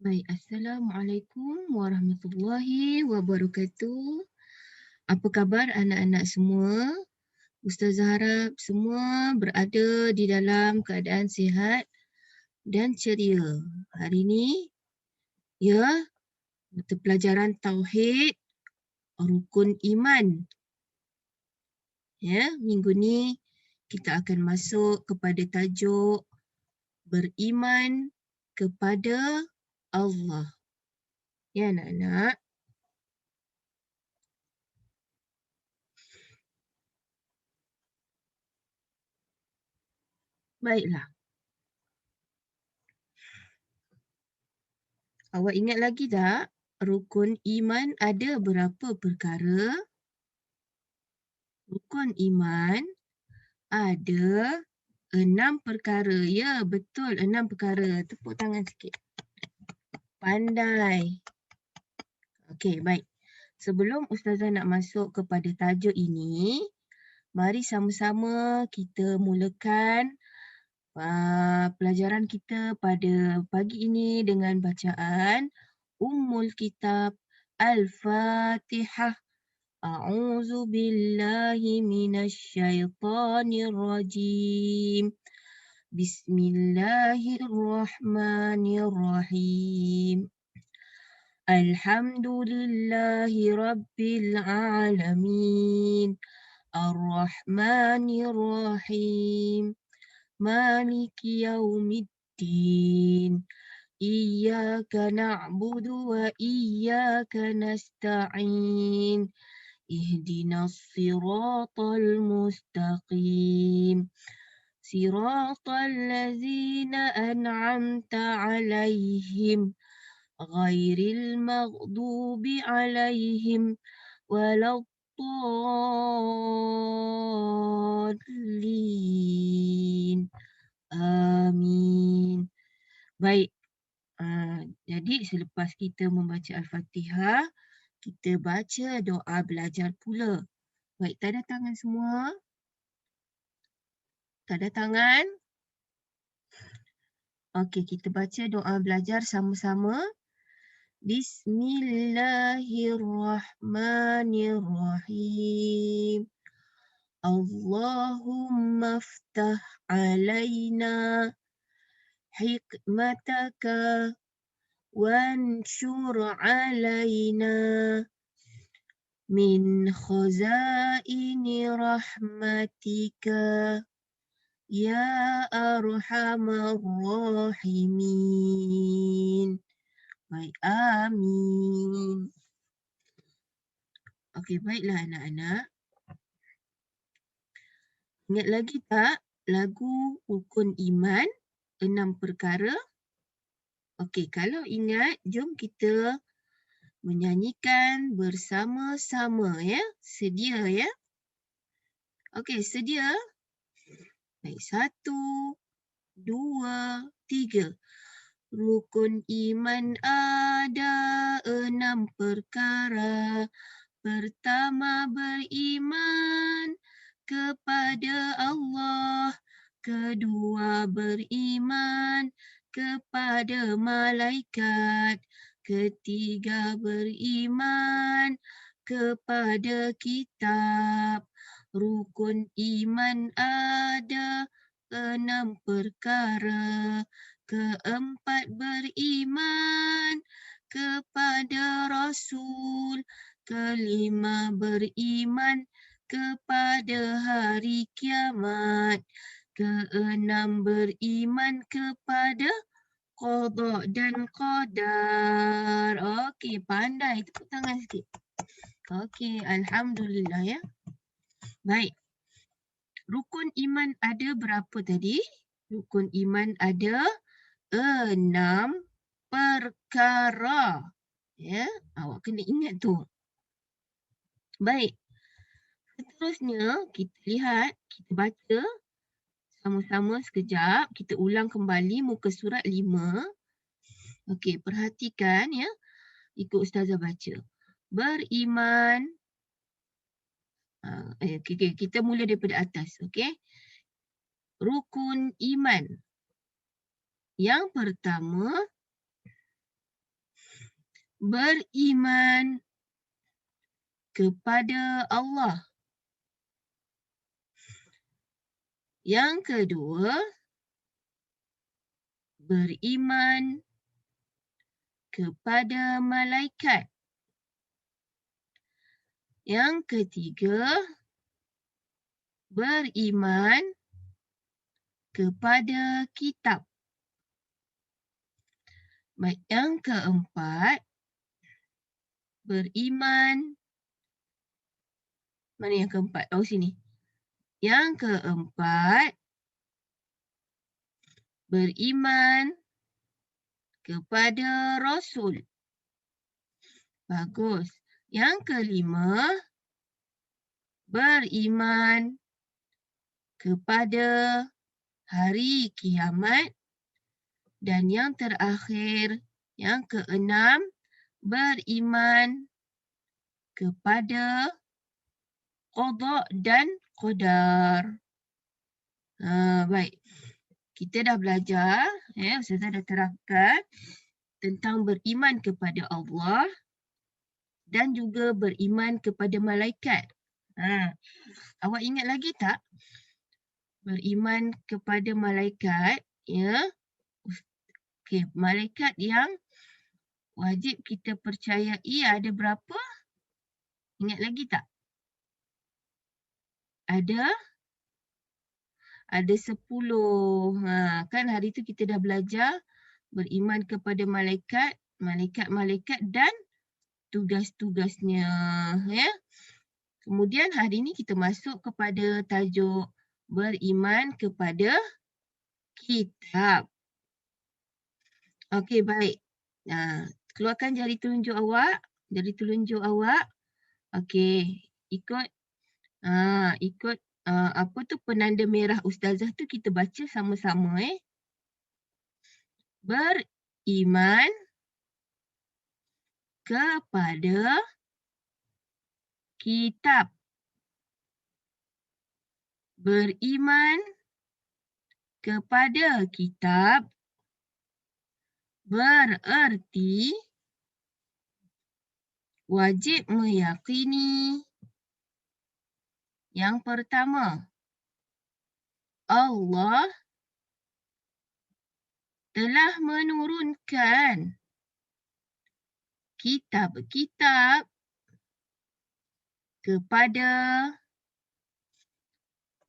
Baik, Assalamualaikum warahmatullahi wabarakatuh. Apa khabar anak-anak semua? Ustazah harap semua berada di dalam keadaan sihat dan ceria. Hari ini, ya, mata pelajaran Tauhid, Rukun Iman. Ya, minggu ni kita akan masuk kepada tajuk beriman kepada Allah. Ya, anak-anak. Baiklah. Awak ingat lagi tak? Rukun iman ada berapa perkara? Rukun iman ada 6 perkara. Ya, betul 6 perkara. Tepuk tangan sikit. Pandai. Okey, baik. Sebelum Ustazah nak masuk kepada tajuk ini, mari sama-sama kita mulakan pelajaran kita pada pagi ini dengan bacaan Ummul Kitab Al-Fatihah. أعوذ بالله من الشيطان الرجيم بسم الله الرحمن الرحيم الحمد لله رب العالمين الرحمن الرحيم مالك يوم الدين إياك نعبد وإياك نستعين اهدنا الصراط المستقيم صراط الذين أنعمت عليهم غير المغضوب عليهم ولا الضالين آمين. Baik, jadi selepas kita membaca Al-Fatihah, kita baca doa belajar pula. Baik, tanda tangan semua. Tanda tangan. Okey, kita baca doa belajar sama-sama. Bismillahirrahmanirrahim. Allahumma ftah alaina hikmataka wanshur alaina min khazaini rahmatika ya arhamar rahimin. Baik, amin. Okey, baiklah anak-anak. Ingat lagi tak lagu Rukun Iman 6 perkara? Okey, kalau ingat, jom kita menyanyikan bersama-sama ya. Sedia ya? Okey, sedia? Baik, 1, 2, 3. Rukun iman ada 6 perkara. Pertama, beriman kepada Allah. Kedua, beriman kepada malaikat. Ketiga, beriman kepada kitab. Rukun iman ada 6 perkara. Keempat, beriman kepada Rasul. Kelima, beriman kepada hari kiamat. Keenam, beriman kepada qada dan qadar. Okey, pandai. Tepuk tangan sikit. Okey, alhamdulillah ya. Baik. Rukun iman ada berapa tadi? Rukun iman ada 6 perkara. Ya, awak kena ingat tu. Baik. Seterusnya, kita lihat, kita baca sama-sama sekejap. Kita ulang kembali muka surat 5. Okey, perhatikan ya. Ikut Ustazah baca. Beriman. Kita mula daripada atas. Okey. Rukun iman. Yang pertama, beriman kepada Allah. Yang kedua, beriman kepada malaikat. Yang ketiga, beriman kepada kitab. Baik, yang keempat, beriman. Mana yang keempat? Oh, sini. Yang keempat, beriman kepada Rasul. Bagus. Yang kelima, beriman kepada hari kiamat. Dan yang terakhir, yang keenam, beriman kepada qada dan qadar. Baik. Kita dah belajar, Ustazah dah terangkan tentang beriman kepada Allah dan juga beriman kepada malaikat. Awak ingat lagi tak? Beriman kepada malaikat, Okey, malaikat yang wajib kita percayai ada berapa? Ingat lagi tak? Ada 10. Kan hari tu kita dah belajar beriman kepada malaikat, malaikat-malaikat dan tugas-tugasnya. Kemudian hari ni kita masuk kepada tajuk beriman kepada kitab. Okey, baik. Keluarkan jari telunjuk awak. Okey, ikut apa tu penanda merah ustazah tu kita baca sama-sama. Beriman kepada kitab. Beriman kepada kitab bererti wajib meyakini yang pertama, Allah telah menurunkan kitab-kitab kepada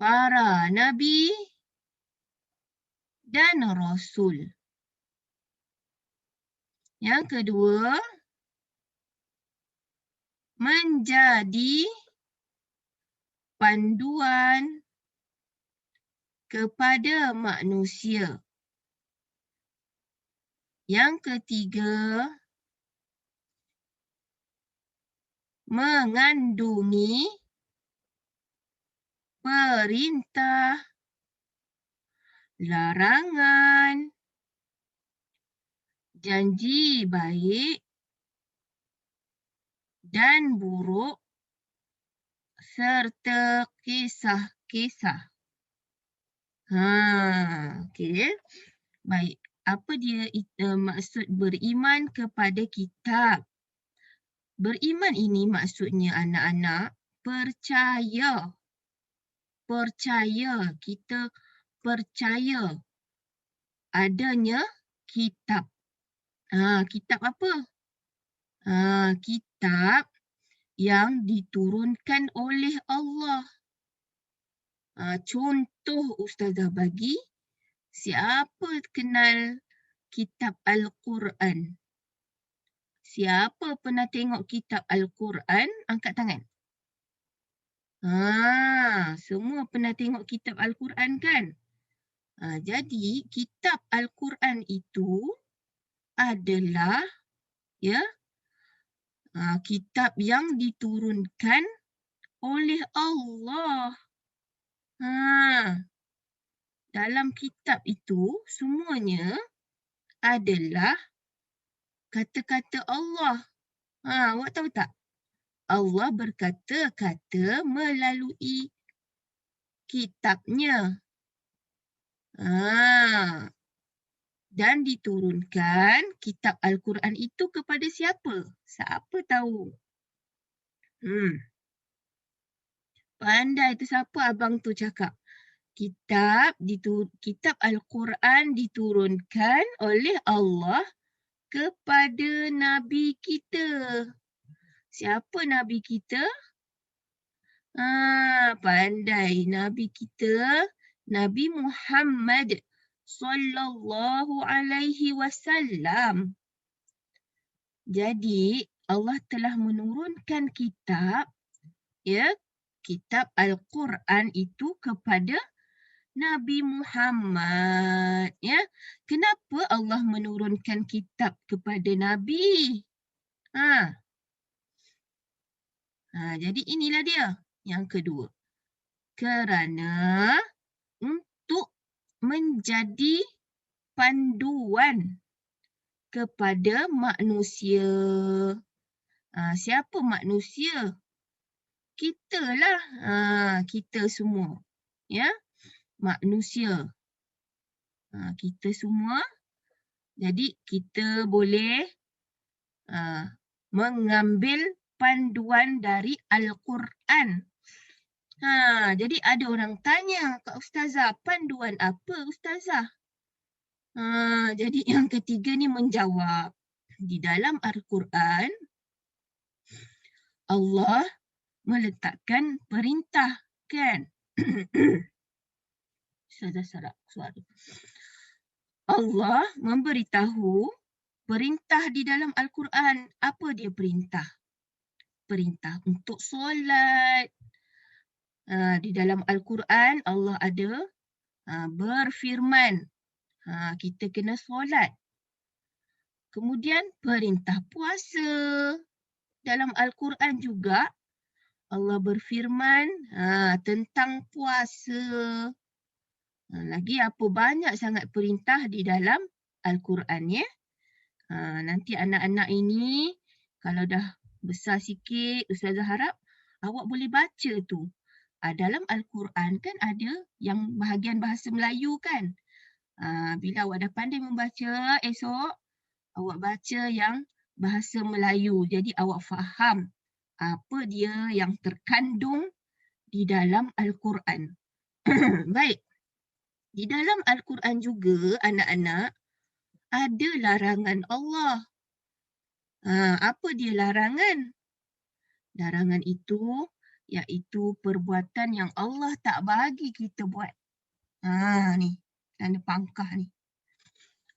para nabi dan rasul. Yang kedua, menjadi panduan kepada manusia. Yang ketiga, mengandungi perintah, larangan, janji baik dan buruk serta kisah-kisah. Okey. Baik. Apa dia maksud beriman kepada kitab? Beriman ini maksudnya anak-anak percaya. Kita percaya adanya kitab. Kitab apa? Kitab yang diturunkan oleh Allah. Contoh ustazah bagi, siapa kenal kitab Al-Quran? Siapa pernah tengok kitab Al-Quran? Angkat tangan. Semua pernah tengok kitab Al-Quran kan? Jadi kitab Al-Quran itu adalah kitab yang diturunkan oleh Allah. Dalam kitab itu semuanya adalah kata-kata Allah. Awak tahu tak? Allah berkata-kata melalui kitabnya. Dan diturunkan kitab Al-Quran itu kepada siapa? Siapa tahu? Pandai tu siapa abang tu cakap? Kitab Al-Quran diturunkan oleh Allah kepada Nabi kita. Siapa Nabi kita? Pandai. Nabi kita, Nabi Muhammad sallallahu alaihi wasallam. Jadi Allah telah menurunkan kitab, ya, kitab Al-Quran itu kepada Nabi Muhammad, ya. Kenapa Allah menurunkan kitab kepada Nabi? Jadi inilah dia yang kedua. Kerana untuk menjadi panduan kepada manusia. Siapa manusia? Kitalah. Kita semua. Ya, manusia. Kita semua. Jadi kita boleh mengambil panduan dari Al-Quran. Jadi ada orang tanya, Kak Ustazah, panduan apa Ustazah? Jadi yang ketiga ni menjawab. Di dalam Al-Quran, Allah meletakkan perintah, kan? Ustazah salah suara. Allah memberitahu perintah di dalam Al-Quran. Apa dia perintah? Perintah untuk solat. Di dalam Al-Quran Allah ada berfirman, kita kena solat. Kemudian perintah puasa. Dalam Al-Quran juga Allah berfirman tentang puasa. Lagi apa banyak sangat perintah di dalam Al-Quran, ya. Nanti anak-anak ini kalau dah besar sikit, Ustazah harap awak boleh baca tu. Dalam Al-Quran kan ada yang bahagian bahasa Melayu kan. Bila awak dah pandai membaca, esok awak baca yang bahasa Melayu. Jadi awak faham apa dia yang terkandung di dalam Al-Quran. Baik. Di dalam Al-Quran juga anak-anak ada larangan Allah. Apa dia larangan? Larangan itu iaitu perbuatan yang Allah tak bagi kita buat. Ni, tanda pangkah ni.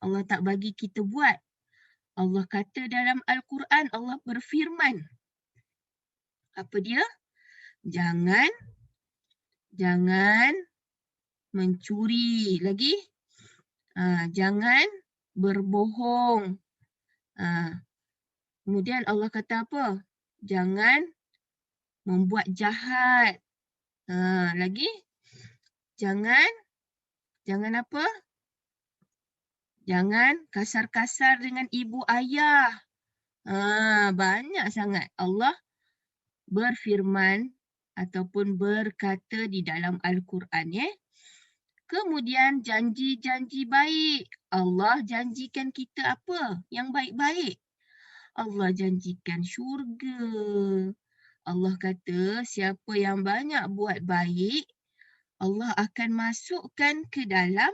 Allah tak bagi kita buat. Allah kata dalam Al-Quran, Allah berfirman. Apa dia? Jangan mencuri. Lagi? Jangan berbohong. Kemudian Allah kata apa? Jangan membuat jahat. Lagi? Jangan apa? Jangan kasar-kasar dengan ibu ayah. Banyak sangat Allah berfirman ataupun berkata di dalam Al-Quran, ya. Kemudian janji-janji baik. Allah janjikan kita apa? Yang baik-baik. Allah janjikan syurga. Allah kata siapa yang banyak buat baik, Allah akan masukkan ke dalam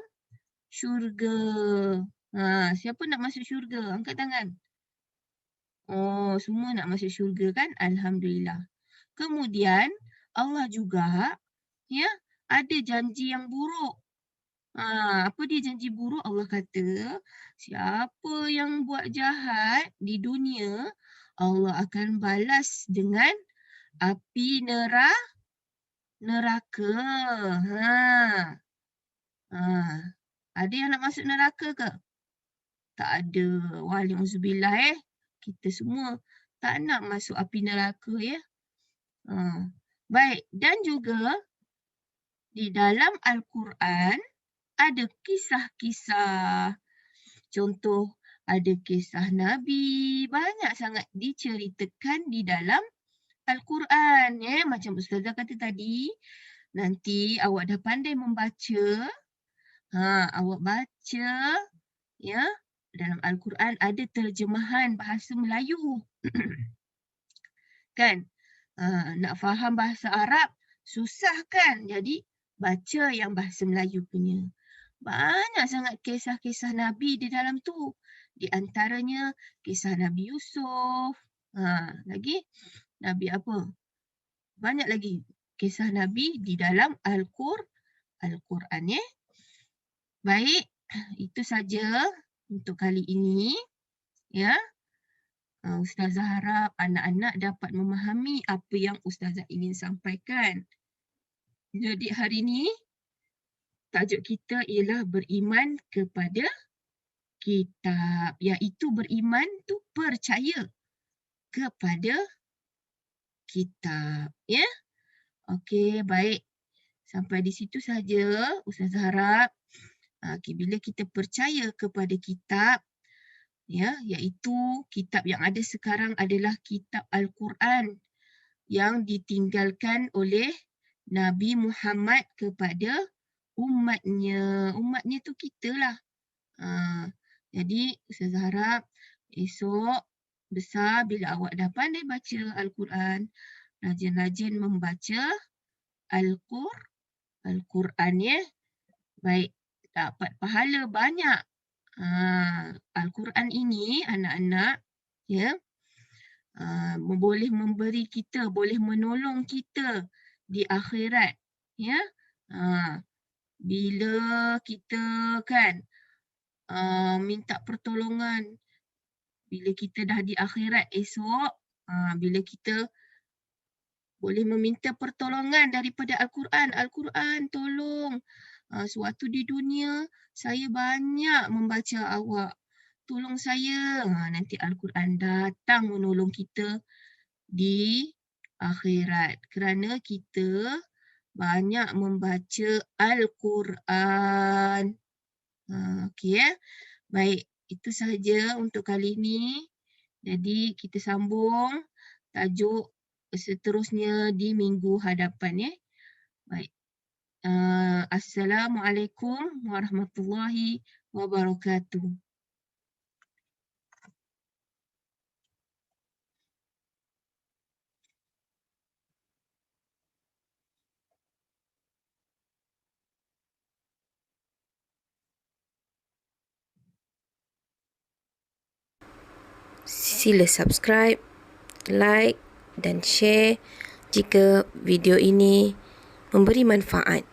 syurga. Siapa nak masuk syurga? Angkat tangan. Oh, semua nak masuk syurga kan? Alhamdulillah. Kemudian Allah juga ada janji yang buruk. Apa dia janji buruk? Allah kata, siapa yang buat jahat di dunia, Allah akan balas dengan api neraka. Ada yang nak masuk neraka ke? Tak ada. Wa'alaikumsalam. Kita semua tak nak masuk api neraka, ya. Baik, dan juga di dalam Al-Quran ada kisah-kisah. Contoh, ada kisah Nabi. Banyak sangat diceritakan di dalam Al-Quran. Macam Ustazah kata tadi, nanti awak dah pandai membaca. Awak baca Ya, dalam Al-Quran ada terjemahan bahasa Melayu. Kan? Nak faham bahasa Arab susah kan? Jadi baca yang bahasa Melayu punya. Banyak sangat kisah-kisah Nabi di dalam tu. Di antaranya kisah Nabi Yusuf. Lagi Nabi apa? Banyak lagi kisah Nabi di dalam Al-Quran. Baik, itu saja untuk kali ini. Ya. Ustazah harap anak-anak dapat memahami apa yang Ustazah ingin sampaikan. Jadi hari ini tajuk kita ialah beriman kepada kitab. Iaitu beriman tu percaya kepada kitab. Ya. Okey, baik. Sampai di situ saja Ustazah harap. Bila kita percaya kepada kitab, ya, iaitu kitab yang ada sekarang adalah kitab Al-Quran yang ditinggalkan oleh Nabi Muhammad kepada umatnya. Umatnya tu kita lah. Jadi Ustazah harap esok besar bila awak dah pandai baca Al-Quran, rajin-rajin membaca Al-Quran ya. Baik, dapat pahala banyak. Al-Quran ini anak-anak ya, boleh memberi kita, boleh menolong kita di akhirat ya. Bila kita kan minta pertolongan, bila kita dah di akhirat esok, bila kita boleh meminta pertolongan daripada Al-Quran. Al-Quran tolong. Sewaktu di dunia saya banyak membaca awak. Tolong saya. Nanti Al-Quran datang menolong kita di akhirat. Kerana kita banyak membaca Al-Quran. Okey ya. Baik, itu sahaja untuk kali ini. Jadi kita sambung tajuk seterusnya di minggu hadapan ya. Baik. Assalamualaikum warahmatullahi wabarakatuh. Sila subscribe, like dan share jika video ini memberi manfaat.